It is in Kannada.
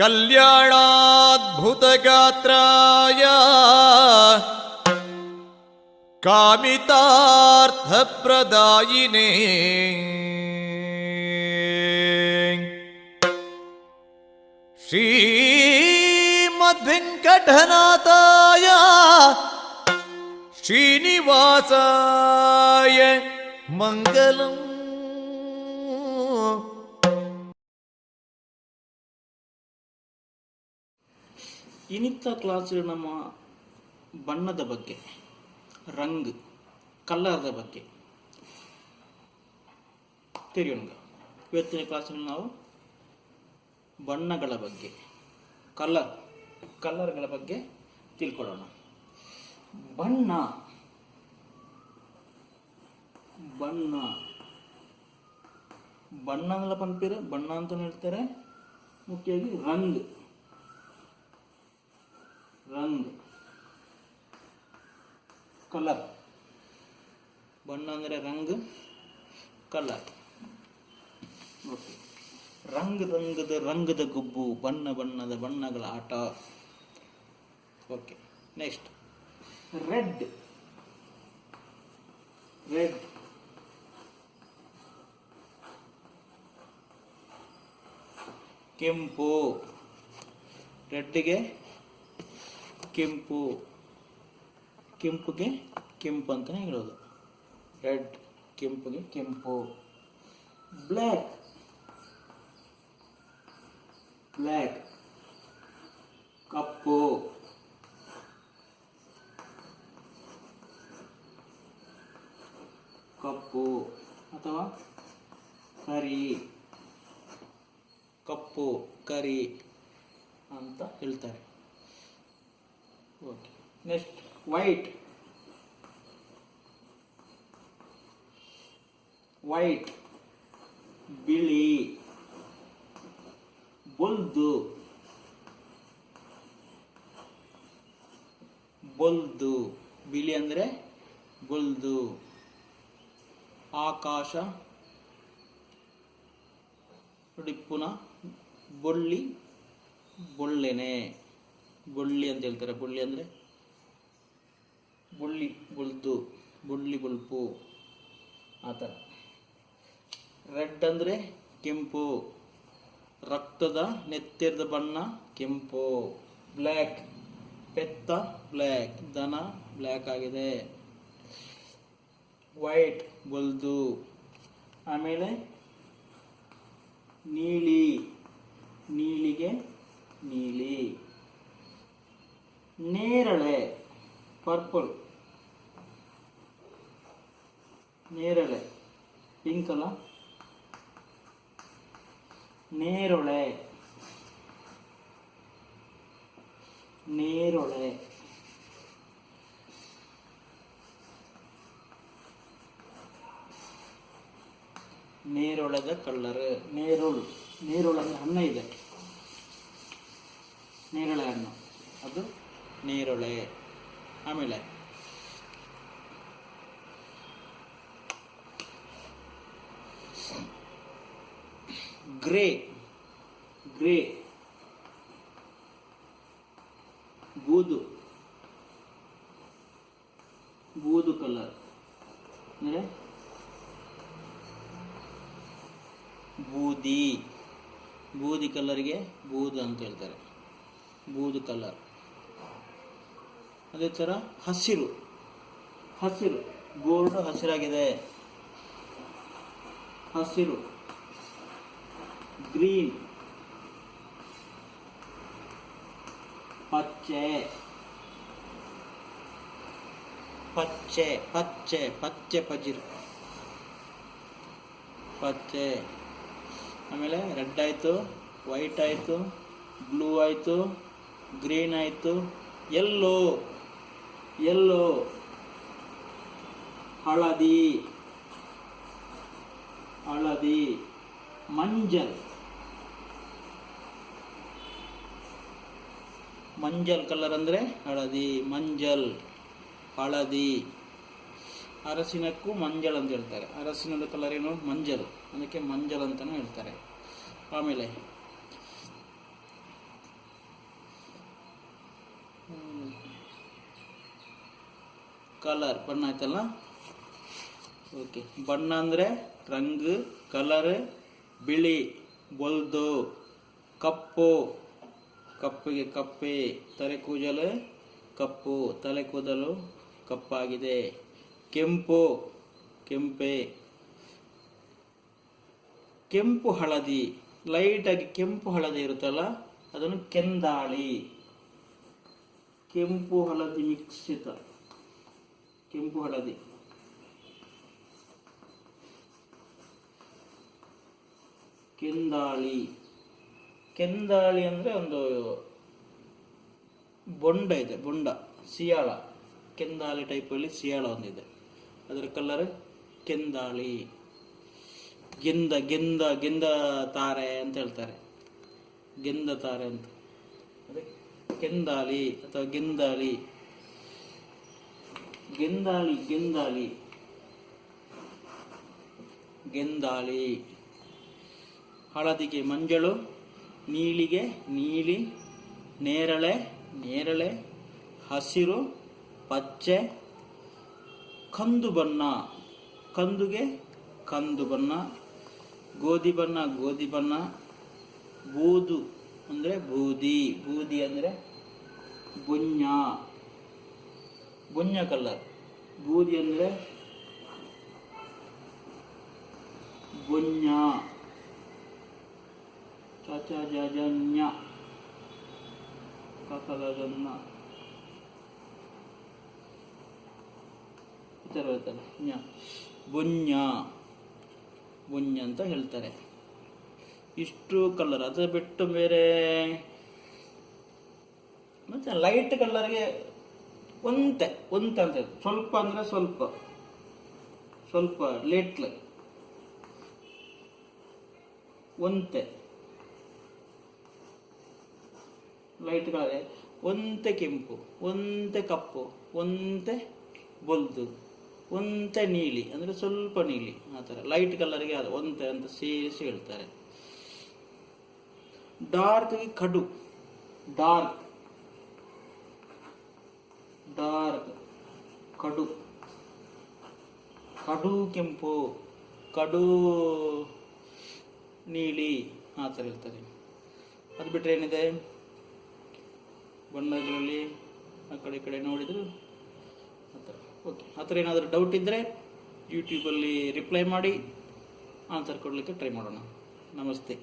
ಕಲ್ಯಾಣಾದ್ಭುತಗಾತ್ರಾಯ ಕಾಮಿತಾರ್ಥಪ್ರದಾಯಿನೇ ಶ್ರೀಮದ್ವೆಂಕಟನಾಥಾಯ ಶ್ರೀನಿವಾಸಾಯ ಮಂಗಲಂ. ಇನ್ನಿತ್ತ ಕ್ಲಾಸ್ ನಮ್ಮ ಬಣ್ಣದ ಬಗ್ಗೆ, ರಂಗ್ ಕಲರ್ದ ಬಗ್ಗೆ ತಿಳಿಯೋಣ. ಇವತ್ತಿನ ಕ್ಲಾಸಲ್ಲಿ ನಾವು ಬಣ್ಣಗಳ ಬಗ್ಗೆ, ಕಲರ್ಗಳ ಬಗ್ಗೆ ತಿಳ್ಕೊಳ್ಳೋಣ. ಬಣ್ಣ ಅಂದೆಲ್ಲ ಪಂಪಿರ ಬಣ್ಣ ಅಂತ ಹೇಳ್ತಾರೆ. ಮುಖ್ಯವಾಗಿ ರಂಗ್ ಕಲರ್. ಬಣ್ಣ ಅಂದರೆ ರಂಗ್, ಕಲರ್. ಓಕೆ. ರಂಗದ ಗುಬ್ಬು, ಬಣ್ಣದ ಬಣ್ಣಗಳ ಆಟ. ಓಕೆ. Next red. ಕೆಂಪು. ರೆಡ್ಗೆ ಕೆಂಪುಗೆ ಕೆಂಪು ಅಂತಲೇ ಹೇಳೋದು. ರೆಡ್, ಕೆಂಪುಗೆ ಕೆಂಪು. ಬ್ಲ್ಯಾಕ್ ಕಪ್ಪು. ಅಥವಾ ಕರಿ. ಕಪ್ಪು, ಕರಿ ಅಂತ ಹೇಳ್ತಾರೆ. ಓಕೆ. ನೆಕ್ಸ್ಟ್ ವೈಟ್ ಬಿಳಿ. ಬೊಲ್ದು ಬಿಳಿ ಅಂದರೆ ಬೊಲ್ದು. ಆಕಾಶ ನೋಡಿ, ಪುನಃ ಬೊಳ್ಳೆನೆ. ಬೊಳ್ಳಿ ಅಂತ ಹೇಳ್ತಾರೆ. ಬೊಳ್ಳಿ ಅಂದರೆ ಬೊಳ್ಪು ಆ ಥರ. ರೆಡ್ ಅಂದರೆ ಕೆಂಪು, ರಕ್ತದ ನೆತ್ತಿರದ ಬಣ್ಣ ಕೆಂಪು. ಬ್ಲ್ಯಾಕ್ ಪೆತ್ತ ಬ್ಲ್ಯಾಕ್, ದನ ಬ್ಲ್ಯಾಕ್ ಆಗಿದೆ. ವೈಟ್ ಬೊಲ್ದು. ಆಮೇಲೆ ನೀಲಿಗೆ ನೀಲಿ. ನೇರಳೆ ಪರ್ಪಲ್. ನೇರಳೆ ಪಿಂಕ್ ಅಲ್ಲ, ನೇರಳೆ. ನೇರೊಳದ ಕಲ್ಲರ್. ನೇರುಳ್ ಅಂದ್ರೆ ಹಣ್ಣು ಇದೆ, ನೇರಳೆ ಹಣ್ಣು, ಅದು ನೇರಳೆ. ಆಮೇಲೆ ಗ್ರೇ ಬೂದು ಕಲರ್ ಅಂದರೆ ಬೂದಿ ಕಲರ್ಗೆ ಬೂದು ಅಂತ ಹೇಳ್ತಾರೆ. ಬೂದು ಕಲರ್. ಅದೇ ಥರ ಹಸಿರು ಗೋಲ್ಡ್ ಹಸಿರಾಗಿದೆ. ಹಸಿರು. ಗ್ರೀನ್ ಪಚ್ಚೆ ಪಜಿರು ಪಚ್ಚೆ. ಆಮೇಲೆ ರೆಡ್ ಆಯಿತು, ವೈಟ್ ಆಯಿತು, ಬ್ಲೂ ಆಯಿತು, ಗ್ರೀನ್ ಆಯಿತು, ಯೆಲ್ಲೋ ಹಳದಿ. ಮಂಜಲ್ ಕಲರ್ ಅಂದರೆ ಹಳದಿ. ಹಳದಿ. ಅರಸಿನಕ್ಕೂ ಮಂಜಲ್ ಅಂತ ಹೇಳ್ತಾರೆ. ಅರಸಿನದ ಕಲರ್ ಏನು? ಮಂಜಲ್. ಅದಕ್ಕೆ ಮಂಜಲ್ ಅಂತಲೂ ಹೇಳ್ತಾರೆ. ಆಮೇಲೆ ಕಲರ್ ಬಣ್ಣ ಆಯ್ತಲ್ಲ. ಓಕೆ, ಬಣ್ಣ ಅಂದರೆ ರಂಗು, ಕಲರ್ ಬಿಳಿ, ಬೊಲ್ದು, ಕಪ್ಪು ಕಪ್ಪಿಗೆ ಕಪ್ಪೆ, ತಲೆ ಕೂದಲು ಕಪ್ಪು, ತಲೆ ಕೂದಲು ಕಪ್ಪಾಗಿದೆ. ಕೆಂಪು ಕೆಂಪೆ, ಕೆಂಪು ಹಳದಿ, ಲೈಟಾಗಿ ಕೆಂಪು ಹಳದಿ ಇರುತ್ತಲ್ಲ ಅದನ್ನು ಕೆಂದಾಳಿ. ಕೆಂಪು ಹಳದಿ ಮಿಶ್ರಿತ, ಕೆಂಪು ಹಳದಿ. ಕೆಂದಾಳಿ, ಕೆಂದಾಳಿ ಅಂದರೆ ಒಂದು ಬೊಂಡ ಇದೆ, ಬೊಂಡ ಸಿಯಾಳ, ಕೆಂದಾಳಿ ಟೈಪಲ್ಲಿ ಸಿಯಾಳ ಒಂದಿದೆ, ಅದರ ಕಲರ್ ಕೆಂದಾಳಿ. ಗೆಂದ ಗೆಂದ ಗೆಂದ ತಾರೆ ಅಂತ ಹೇಳ್ತಾರೆ, ಗೆಂದ ತಾರೆ ಅಂತ, ಅದೇ ಕೆಂದಾಳಿ ಅಥವಾ ಗೆಂದಾಳಿ. ಗೆಂದಾಳಿ ಗೆಂದಾಳಿ ಗೆಂದಾಳಿ. ಹಳದಿಗೆ ಮಂಜಳು, ನೀಲಿಗೆ ನೀಲಿ, ನೇರಳೆ ನೇರಳೆ, ಹಸಿರು ಪಚ್ಚೆ, ಕಂದು ಬಣ್ಣ, ಕಂದುಗೆ ಕಂದು ಬಣ್ಣ, ಗೋಧಿ ಬಣ್ಣ ಗೋಧಿ ಬಣ್ಣ, ಬೂದು ಅಂದರೆ ಬೂದಿ, ಬೂದಿ ಅಂದರೆ ಬುಣ್ಯ, ಬುಣ್ಯ ಕಲರ್. ಬೂದಿ ಅಂದರೆ ಬುಣ್ಯ, ಚಚಜನ್ಯ ಕಕಲಜನ್ನ ಈ ಥರ ಹೇಳ್ತಾರೆ, ಬುಣ್ಯ ಬುಣ್ಯ ಅಂತ ಹೇಳ್ತಾರೆ. ಇಷ್ಟು ಕಲರ್. ಅದು ಬಿಟ್ಟು ಬೇರೆ ಮತ್ತೆ ಲೈಟ್ ಕಲರ್ಗೆ ಒಂತೆ ಒಂತೆ ಅಂತ ಹೇಳ್ತಾರೆ. ಸ್ವಲ್ಪ ಅಂದರೆ ಸ್ವಲ್ಪ ಸ್ವಲ್ಪ ಲೇಟ್ಲ್ ಒಂತೆ, ಲೈಟ್ ಕಲರ್. ಒಂತೆ ಕೆಂಪು, ಒಂತೆ ಕಪ್ಪು, ಒಂತೆ ಬೊಲ್ದು, ಒಂತೆ ನೀಲಿ ಅಂದರೆ ಸ್ವಲ್ಪ ನೀಲಿ, ಆ ಥರ ಲೈಟ್ ಕಲರ್ಗೆ ಅದು ಒಂತೆ ಅಂತ ಸೇರಿಸಿ ಹೇಳ್ತಾರೆ. ಡಾರ್ಕ್ಗೆ ಕಡು, ಡಾರ್ಕ್ ಡಾರ್ಕ್ ಕಡು, ಕಡು ಕೆಂಪು, ಕಡು ನೀಲಿ, ಆ ಥರ ಹೇಳ್ತಾರೆ. ಅದು ಬಿಟ್ಟರೆ ಏನಿದೆ ಬಣ್ಣಗಳಲ್ಲಿ ಆ ಕಡೆ ಈ ಕಡೆ ನೋಡಿದ್ರು ಆ ಥರ. ಓಕೆ, ಆ ಥರ ಏನಾದರೂ ಡೌಟ್ ಇದ್ದರೆ ಯೂಟ್ಯೂಬಲ್ಲಿ ರಿಪ್ಲೈ ಮಾಡಿ ಆನ್ಸರ್ ಕೊಡಲಿಕ್ಕೆ ಟ್ರೈ ಮಾಡೋಣ. ನಮಸ್ತೆ.